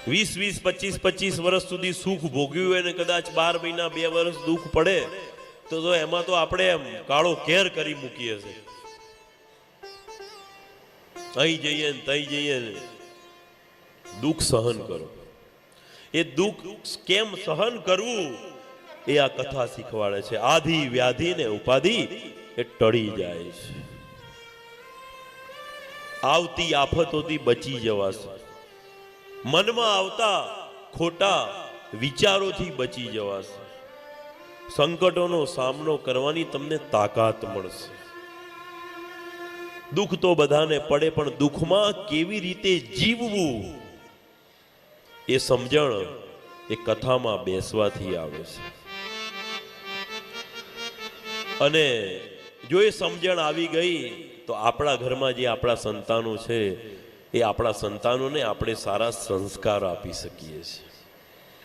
20-20, 25-25 વર્ષ સુધી સુખ ભોગ્યું હોય ને કદાચ 12 મહિના 2 વર્ષ દુઃખ પડે તો એમાં તો આપણે એમ કાળો કેર કરી મૂકીએ છીએ. અહીં જઈએ ને તઈ જઈએ ને. દુઃખ સહન કરો. એ દુઃખ કેમ સહન કરવું એ આ કથા શીખવાડે છે. આધિ વ્યાધિ ને ઉપાધિ એ ટળી જાય છે. આવતી આફતોથી બચી જવાશે. મનમાં આવતા ખોટા વિચારોથી બચી જવાશે. સંકટોનો સામનો કરવાની તમને તાકાત મળશે. દુઃખ તો બધાને પડે, પણ દુઃખમાં કેવી રીતે જીવવું એ સમજણ એ કથામાં બેસવાથી આવે છે. અને જો એ સમજણ આવી ગઈ તો આપણા ઘરમાં જે આપણા સંતાનો છે એ આપણા સંતાનોને આપણે સારા સંસ્કાર આપી શકીએ છીએ.